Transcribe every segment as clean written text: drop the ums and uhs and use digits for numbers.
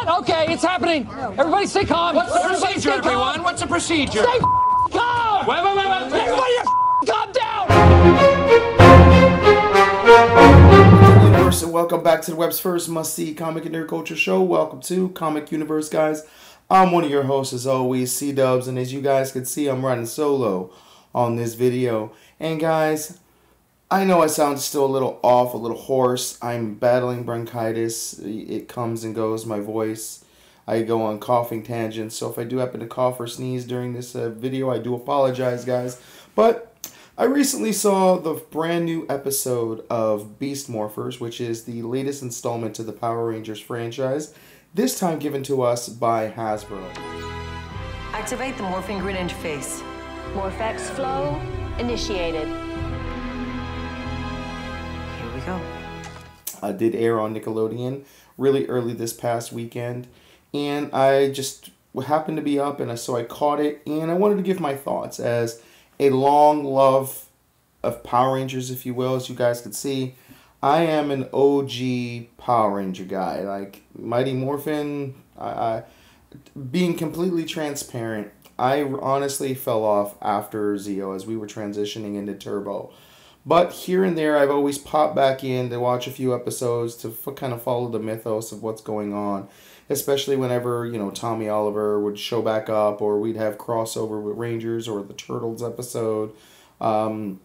Okay, it's happening. Everybody stay calm. What's the procedure, everyone? What's the procedure? Stay calm. Wait. Everybody calm down. Universe, and welcome back to the web's first must-see comic and nerd culture show. Welcome to Comic Universe, guys. I'm one of your hosts, as always, C-Dubs, and as you guys can see, I'm running solo on this video. And guys, I know I sound still a little off, a little hoarse. I'm battling bronchitis. It comes and goes, my voice. I go on coughing tangents, so if I do happen to cough or sneeze during this video, I do apologize, guys. But I recently saw the brand new episode of Beast Morphers, which is the latest installment to the Power Rangers franchise, this time given to us by Hasbro. Activate the morphing grid interface. Morphex flow initiated. Here we go. Did air on Nickelodeon really early this past weekend, and I just happened to be up, and so I caught it, and I wanted to give my thoughts as a long love of Power Rangers, if you will. As you guys can see, I am an OG Power Ranger guy. Like Mighty Morphin, being completely transparent, I honestly fell off after Zeo as we were transitioning into Turbo. But here and there, I've always popped back in to watch a few episodes to kind of follow the mythos of what's going on. Especially whenever, you know, Tommy Oliver would show back up, or we'd have crossover with Rangers or the Turtles episode. So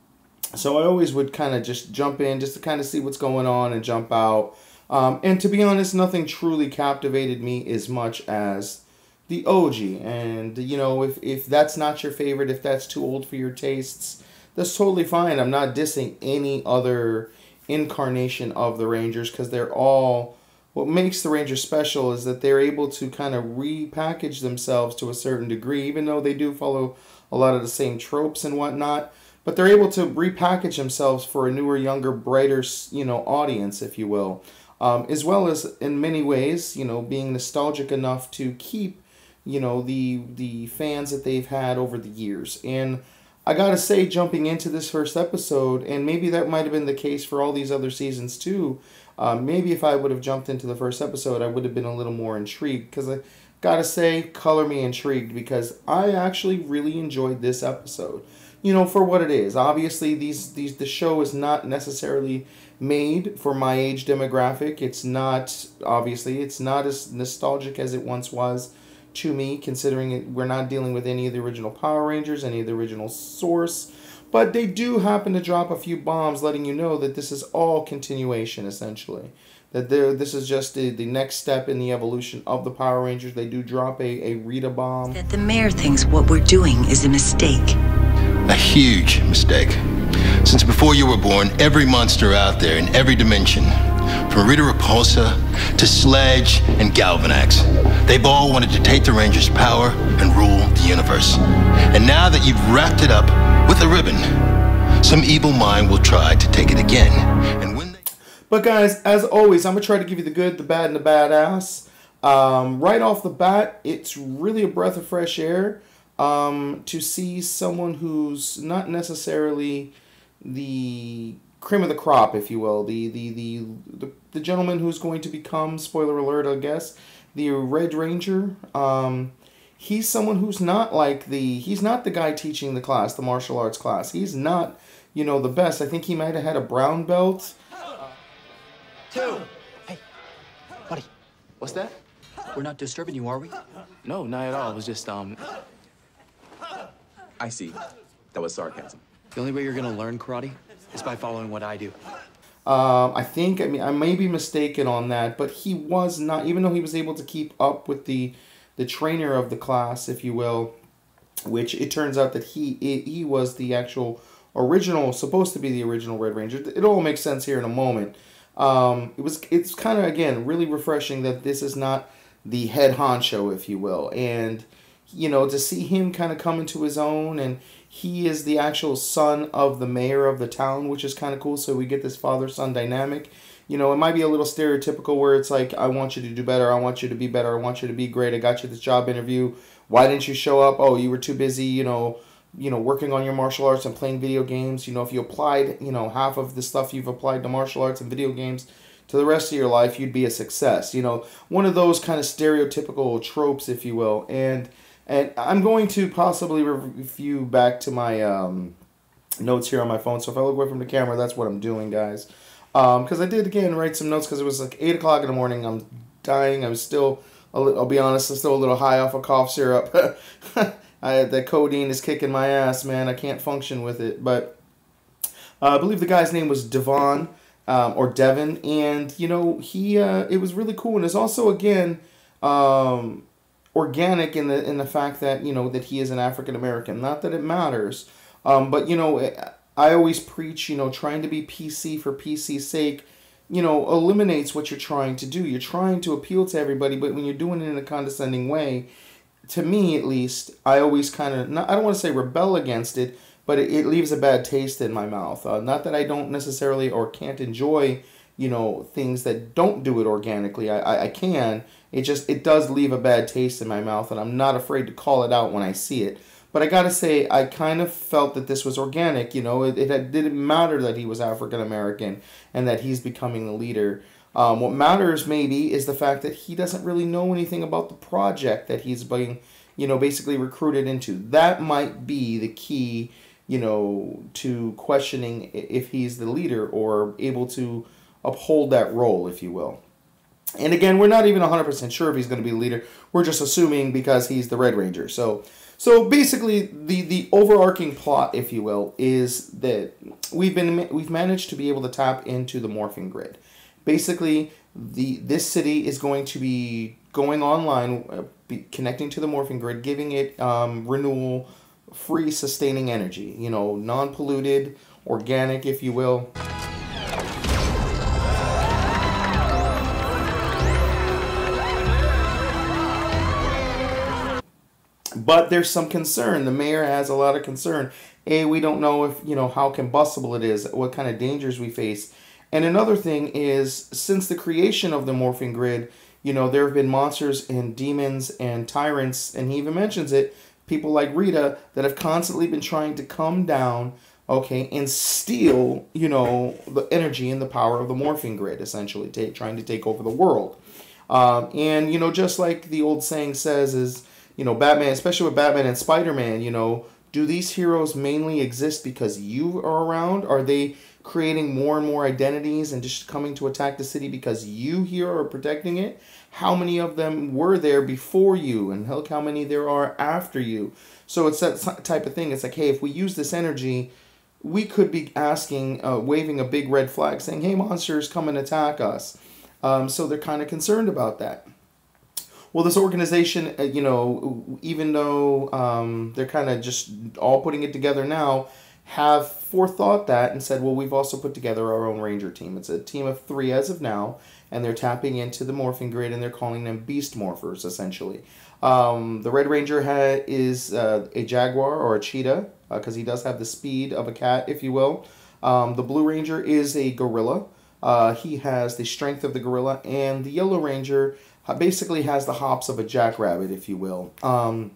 I always would kind of just jump in just to kind of see what's going on and jump out. And to be honest, nothing truly captivated me as much as the OG. And, you know, if that's not your favorite, if that's too old for your tastes, that's totally fine. I'm not dissing any other incarnation of the Rangers, because they're all... What makes the Rangers special is that they're able to kind of repackage themselves to a certain degree, even though they do follow a lot of the same tropes and whatnot. But they're able to repackage themselves for a newer, younger, brighter, you know, audience, if you will. As well as, in many ways, you know, being nostalgic enough to keep, you know, the fans that they've had over the years. And I gotta say, jumping into this first episode, and maybe that might have been the case for all these other seasons too, maybe if I would have jumped into the first episode, I would have been a little more intrigued, because I gotta say, color me intrigued, because I actually really enjoyed this episode. You know, for what it is. Obviously, the show is not necessarily made for my age demographic. It's not, obviously, it's not as nostalgic as it once was to me, considering we're not dealing with any of the original Power Rangers, any of the original source. But they do happen to drop a few bombs letting you know that this is all continuation, essentially. That this is just the next step in the evolution of the Power Rangers. They do drop a Rita bomb. That the mayor thinks what we're doing is a mistake. A huge mistake. Since before you were born, every monster out there in every dimension, from Rita Repulsa to Sledge and Galvanax, they've all wanted to take the Rangers' power and rule the universe. And now that you've wrapped it up with a ribbon, some evil mind will try to take it again. And when they... But guys, as always, I'm going to try to give you the good, the bad, and the badass. Right off the bat, it's really a breath of fresh air to see someone who's not necessarily the cream of the crop, if you will. The gentleman who's going to become, spoiler alert, I guess, the Red Ranger. He's someone who's not like he's not the guy teaching the class, the martial arts class. He's not, you know, the best. I think he might have had a brown belt. Two. Hey, buddy, what's that? We're not disturbing you, are we? No, not at all. It was just, I see. That was sarcasm. The only way you're gonna learn karate is by following what I do. I may be mistaken on that, but he was not, even though he was able to keep up with the trainer of the class, if you will, which it turns out that he was the actual original, supposed to be the original Red Ranger. It all makes sense here in a moment. It's kind of, again, really refreshing that this is not the head honcho, if you will, and, you know, to see him kind of come into his own, and he is the actual son of the mayor of the town, which is kind of cool, so we get this father-son dynamic. You know, it might be a little stereotypical where it's like, I want you to do better, I want you to be better, I want you to be great, I got you this job interview, why didn't you show up? Oh, you were too busy, you know, working on your martial arts and playing video games. You know, if you applied, you know, half of the stuff you've applied to martial arts and video games to the rest of your life, you'd be a success. You know, one of those kind of stereotypical tropes, if you will. And I'm going to possibly review back to my notes here on my phone. So if I look away from the camera, that's what I'm doing, guys. Because I did, again, write some notes because it was like 8 o'clock in the morning. I'm dying. I'm still, I'll be honest, I'm still a little high off of cough syrup. That codeine is kicking my ass, man. I can't function with it. But I believe the guy's name was Devon, or Devin. And, you know, it was really cool. And it's also, again, organic in the fact that, you know, that he is an African American. Not that it matters. But, you know, I always preach, you know, trying to be PC for PC's sake, you know, eliminates what you're trying to do. You're trying to appeal to everybody, but when you're doing it in a condescending way, to me at least, I always kind of, I don't want to say rebel against it, but it leaves a bad taste in my mouth. Not that I don't necessarily or can't enjoy, you know, things that don't do it organically. I can. It does leave a bad taste in my mouth, and I'm not afraid to call it out when I see it. But I gotta say, I kind of felt that this was organic. You know, it didn't matter that he was African American and that he's becoming the leader. What matters maybe is the fact that he doesn't really know anything about the project that he's being, you know, basically recruited into. That might be the key, you know, to questioning if he's the leader or able to uphold that role, if you will. And again, we're not even 100% sure if he's going to be the leader. We're just assuming because he's the Red Ranger. So basically, the overarching plot, if you will, is that we've managed to be able to tap into the morphing grid. Basically, this city is going to be going online, connecting to the morphing grid, giving it renewal, free, sustaining energy. You know, non-polluted, organic, if you will. But there's some concern. The mayor has a lot of concern. We don't know if, you know, how combustible it is, what kind of dangers we face. And another thing is, since the creation of the morphing grid, you know, there have been monsters and demons and tyrants, and he even mentions it, people like Rita, that have constantly been trying to come down, okay, and steal, you know, the energy and the power of the morphing grid, essentially, trying to take over the world. And, you know, just like the old saying says is, you know, Batman, especially with Batman and Spider-Man, you know, do these heroes mainly exist because you are around? Are they creating more and more identities and just coming to attack the city because you here are protecting it? How many of them were there before you? And look how many there are after you. So it's that type of thing. It's like, hey, if we use this energy, we could be asking, waving a big red flag saying, hey, monsters, come and attack us. So they're kind of concerned about that. Well, this organization, you know, even though they're kind of just all putting it together now, have forethought that and said, well, we've also put together our own Ranger team. It's a team of 3 as of now, and they're tapping into the morphing grid, and they're calling them Beast Morphers, essentially. The Red Ranger is a jaguar or a cheetah, because he does have the speed of a cat, if you will. The Blue Ranger is a gorilla. He has the strength of the gorilla, and the Yellow Ranger basically has the hops of a jackrabbit, if you will. And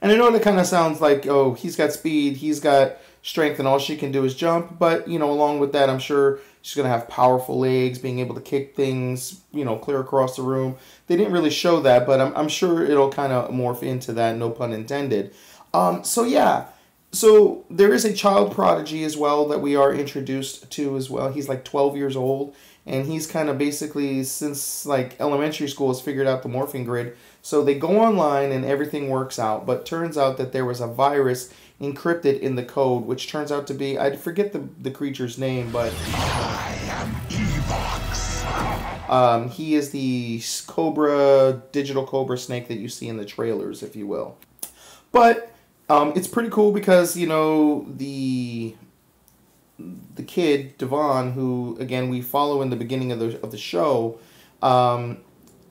I know that kind of sounds like, oh, he's got speed, he's got strength, and all she can do is jump. But, you know, along with that, I'm sure she's going to have powerful legs, being able to kick things, you know, clear across the room. They didn't really show that, but I'm sure it'll kind of morph into that, no pun intended. So, yeah. So there is a child prodigy as well that we are introduced to as well. He's like 12 years old. And he's kind of basically, since like elementary school, has figured out the morphing grid. So they go online and everything works out. But turns out that there was a virus encrypted in the code, which turns out to be, I forget the creature's name, but I am E-Vox. He is the digital cobra snake that you see in the trailers, if you will. But it's pretty cool because, you know, the kid, Devon, who, again, we follow in the beginning of the show,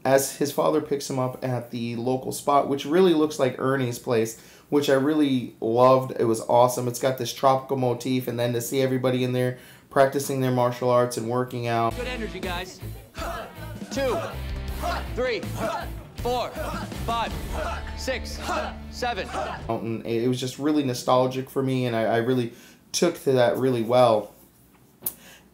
as his father picks him up at the local spot, which really looks like Ernie's place, which I really loved. It was awesome. It's got this tropical motif, and then to see everybody in there practicing their martial arts and working out. Good energy, guys. 2, 3, 4, 5, 6, 7. And it was just really nostalgic for me, and I really took to that really well.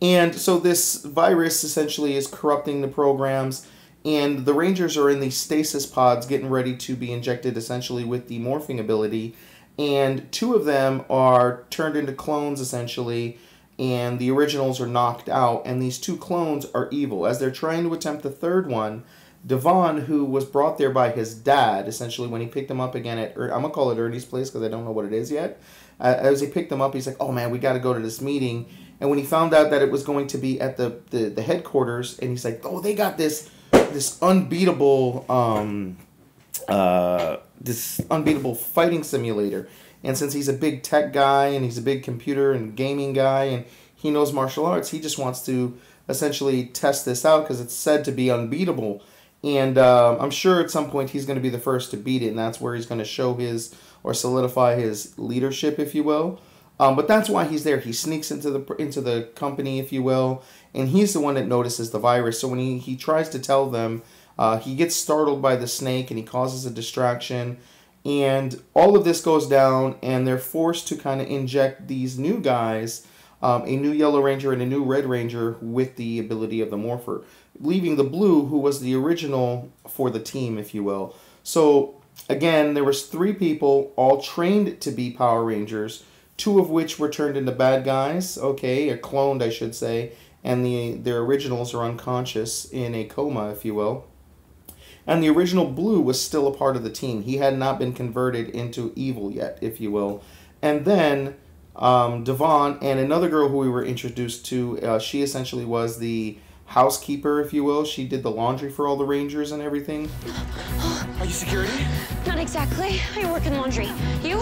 And so this virus essentially is corrupting the programs, and the Rangers are in these stasis pods getting ready to be injected essentially with the morphing ability. And 2 of them are turned into clones essentially, and the originals are knocked out, and these 2 clones are evil. As they're trying to attempt the 3rd one, Devon, who was brought there by his dad, essentially when he picked him up again at, I'm going to call it Ernie's place because I don't know what it is yet. As he picked him up, he's like, oh man, we got to go to this meeting. And when he found out that it was going to be at the headquarters, and he's like, oh, they got this unbeatable fighting simulator. And since he's a big tech guy and he's a big computer and gaming guy and he knows martial arts, he just wants to essentially test this out because it's said to be unbeatable. And I'm sure at some point he's going to be the first to beat it, and that's where he's going to show his, or solidify his leadership, if you will. But that's why he's there. He sneaks into the company, if you will, and he's the one that notices the virus. So when he tries to tell them, he gets startled by the snake and he causes a distraction. And all of this goes down, and they're forced to kind of inject these new guys, a new Yellow Ranger and a new Red Ranger with the ability of the Morpher, leaving the Blue, who was the original for the team, if you will. So again, there was 3 people, all trained to be Power Rangers, 2 of which were turned into bad guys, okay, or cloned, I should say, and their originals are unconscious in a coma, if you will. And the original Blue was still a part of the team. He had not been converted into evil yet, if you will. And then Devon and another girl who we were introduced to, she essentially was the housekeeper, if you will. She did the laundry for all the Rangers and everything. Are you security? Not exactly. I work in laundry. You?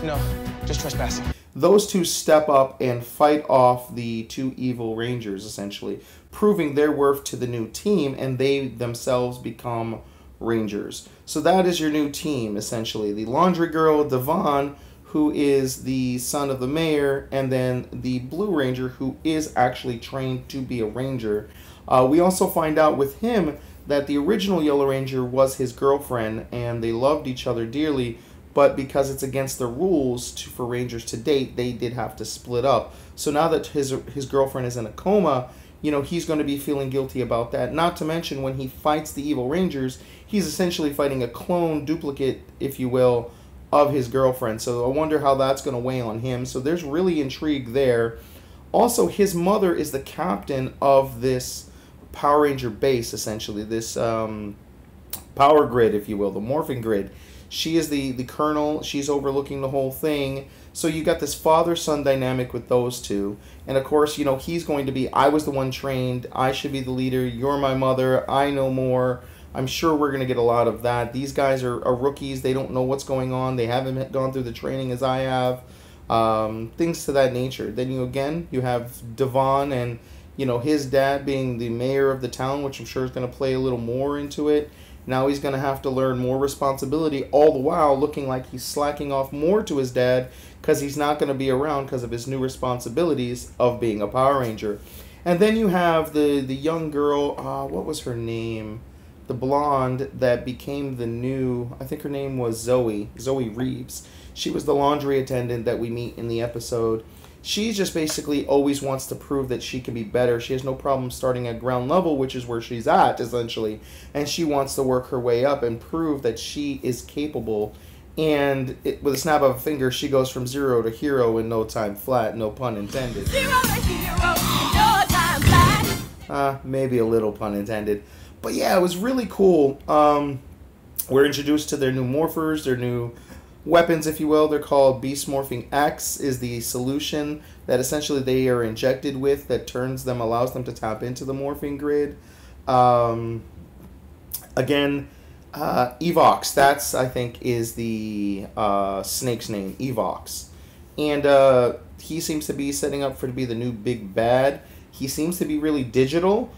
No, just trespassing. Those 2 step up and fight off the 2 evil Rangers, essentially, proving their worth to the new team, and they themselves become Rangers. So that is your new team, essentially. The laundry girl, Devon, who is the son of the mayor, and then the Blue Ranger, who is actually trained to be a Ranger. We also find out with him that the original Yellow Ranger was his girlfriend, and they loved each other dearly, but because it's against the rules for Rangers to date, they did have to split up. So now that his girlfriend is in a coma, you know, he's going to be feeling guilty about that. Not to mention, when he fights the evil Rangers, he's essentially fighting a clone duplicate, if you will, of his girlfriend. So I wonder how that's going to weigh on him. So there's really intrigue there. Also, his mother is the captain of this Power Ranger base, essentially. This power grid, if you will, the morphing grid. She is the colonel. She's overlooking the whole thing. So you got this father-son dynamic with those 2. And of course, you know, he's going to be, I was the one trained. I should be the leader. You're my mother. I know more. I'm sure we're going to get a lot of that. These guys are rookies. They don't know what's going on. They haven't gone through the training as I have. Things to that nature. Then you have Devon and, you know, his dad being the mayor of the town, which I'm sure is going to play a little more into it. Now he's going to have to learn more responsibility, all the while looking like he's slacking off more to his dad because he's not going to be around because of his new responsibilities of being a Power Ranger. And then you have the young girl, what was her name? The blonde that became the new, I think her name was Zoe Reeves. She was the laundry attendant that we meet in the episode. She just basically always wants to prove that she can be better. She has no problem starting at ground level, which is where she's at, essentially. And she wants to work her way up and prove that she is capable. And with a snap of a finger, she goes from 0 to hero in no time flat, no pun intended. 0 to hero in no time flat. Maybe a little pun intended. But yeah, it was really cool. We're introduced to their new morphers, their new weapons, if you will. They're called Beast Morphing X is the solution that essentially they are injected with that allows them to tap into the morphing grid. Again, E-Vox, that's, I think, is the snake's name, E-Vox. And he seems to be setting up to be the new big bad. He seems to be really digital.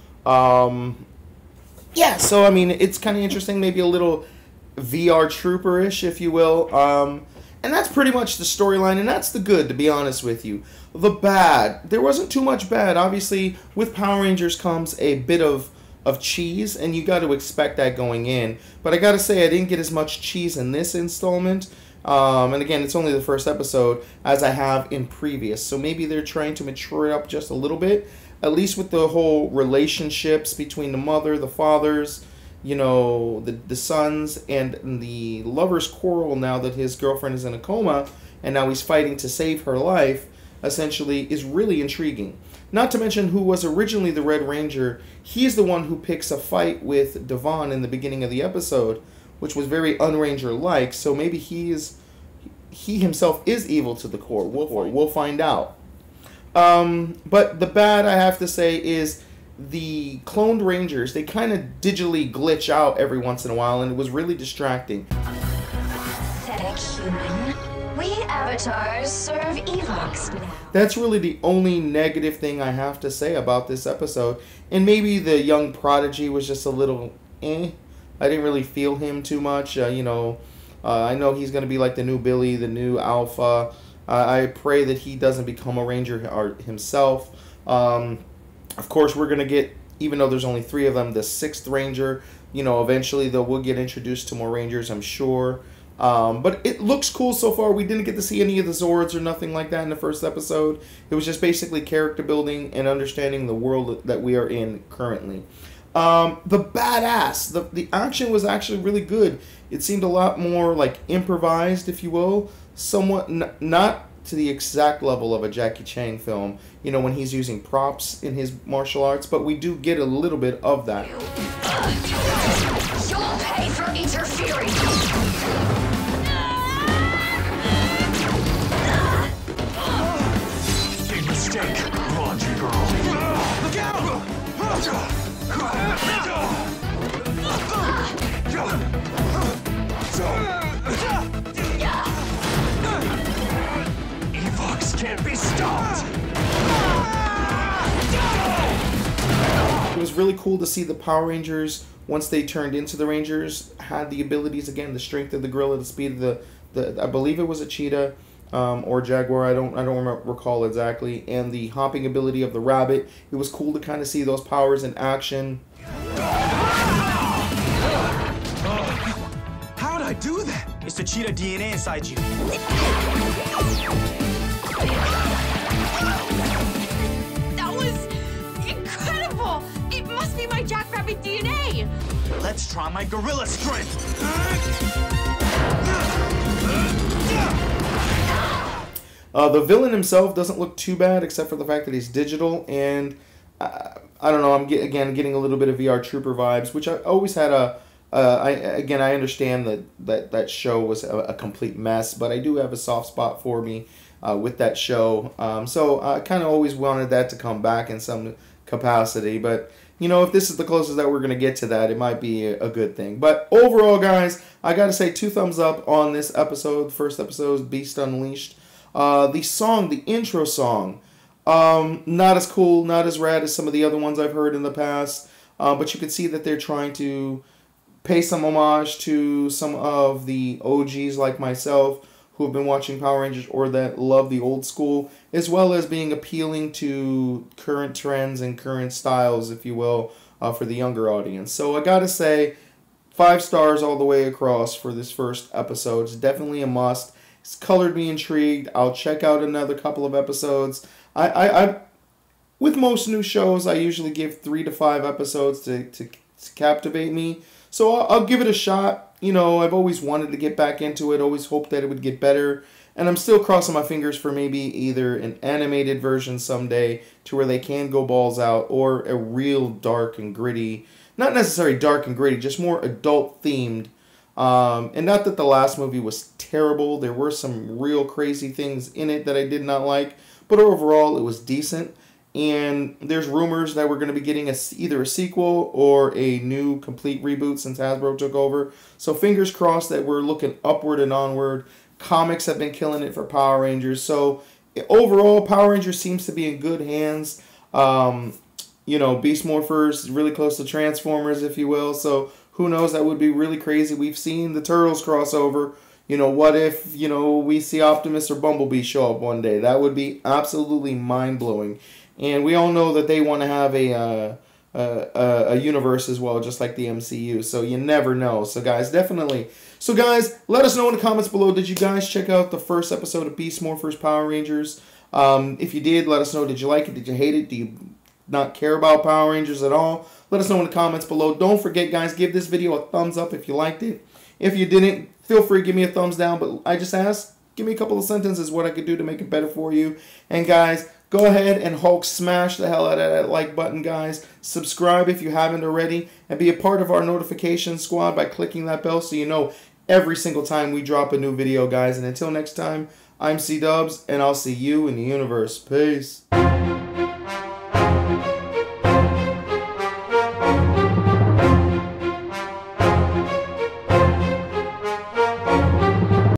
Yeah, so, I mean, it's kind of interesting, maybe a little VR Trooper-ish, if you will. And that's pretty much the storyline, and that's the good, to be honest with you. The bad, there wasn't too much bad. Obviously, with Power Rangers comes a bit of cheese, and you got to expect that going in. But I got to say, I didn't get as much cheese in this installment. And again, it's only the first episode, as I have in previous. So maybe they're trying to mature it up just a little bit. at least with the whole relationships between the mother, the fathers, you know, the sons, and the lover's quarrel now that his girlfriend is in a coma, and now he's fighting to save her life, essentially, is really intriguing. Not to mention who was originally the Red Ranger. He's the one who picks a fight with Devon in the beginning of the episode, which was very Un-Ranger-like, so maybe he himself is evil to the core. We'll find out. But the bad, I have to say, is the cloned Rangers. They kind of digitally glitch out every once in a while, and it was really distracting. Pathetic human. We avatars serve E-Vox now. That's really the only negative thing I have to say about this episode. And maybe the young prodigy was just a little eh. I didn't really feel him too much. I know he's going to be like the new Billy, the new Alpha. I pray that he doesn't become a Ranger himself. Of course, we're going to get, even though there's only 3 of them, the 6th Ranger. You know, eventually we'll get introduced to more Rangers, I'm sure. But it looks cool so far. We didn't get to see any of the Zords or nothing like that in the first episode. It was just basically character building and understanding the world that we are in currently. The badass, the action was actually really good. It seemed a lot more like improvised, if you will. Somewhat, not to the exact level of a Jackie Chan film, you know, when he's using props in his martial arts, but we do get a little bit of that. You'll pay for interfering. Big mistake, laundry girl. Look out! E-Vox can't be stopped! It was really cool to see the Power Rangers, once they turned into the Rangers, had the abilities again, the strength of the gorilla, the speed of the I believe it was a cheetah or jaguar, I don't recall exactly, and the hopping ability of the rabbit. It was cool to kind of see those powers in action. How'd I do that? It's the cheetah DNA inside you. That was incredible! It must be my jackrabbit DNA! Let's try my gorilla strength. The villain himself doesn't look too bad, except for the fact that he's digital, and I don't know, I'm getting a little bit of VR Trooper vibes, which I always had I understand that show was a complete mess, but I do have a soft spot for me with that show. So I kind of always wanted that to come back in some capacity, but you know, if this is the closest that we're going to get to that, it might be a good thing. But overall, guys, I got to say 2 thumbs up on this episode. First episode, Beast Unleashed. The song, the intro song, not as cool, not as rad as some of the other ones I've heard in the past, but you can see that they're trying to pay some homage to some of the OGs like myself who have been watching Power Rangers or that love the old school, as well as being appealing to current trends and current styles, if you will, for the younger audience. So I gotta say, 5 stars all the way across for this first episode. It's definitely a must. It's colored me intrigued. I'll check out another couple of episodes. I with most new shows, I usually give 3 to 5 episodes to captivate me. So I'll give it a shot. You know, I've always wanted to get back into it, always hoped that it would get better. And I'm still crossing my fingers for maybe either an animated version someday to where they can go balls out, or a real dark and gritty, not necessarily dark and gritty, just more adult themed. And not that the last movie was terrible. There were some real crazy things in it that I did not like. But overall, it was decent. And there's rumors that we're going to be getting either a sequel or a new complete reboot since Hasbro took over. So fingers crossed that we're looking upward and onward. Comics have been killing it for Power Rangers. So overall, Power Rangers seems to be in good hands. You know, Beast Morphers is really close to Transformers, if you will. So who knows, that would be really crazy. We've seen the Turtles crossover. You know, what if, you know, we see Optimus or Bumblebee show up one day? That would be absolutely mind-blowing. And we all know that they want to have a universe as well, just like the MCU. So you never know. So guys, definitely. So guys, let us know in the comments below. Did you guys check out the first episode of Beast Morphers Power Rangers? If you did, let us know. Did you like it? Did you hate it? not care about Power Rangers at all, let us know in the comments below. Don't forget, guys, give this video a thumbs up if you liked it. If you didn't, feel free to give me a thumbs down, but I just asked, give me a couple of sentences what I could do to make it better for you. And guys, go ahead and Hulk smash the hell out of that like button, guys. Subscribe if you haven't already, and be a part of our notification squad by clicking that bell so you know every single time we drop a new video, guys. And until next time, I'm C-Dubs, and I'll see you in the universe. Peace.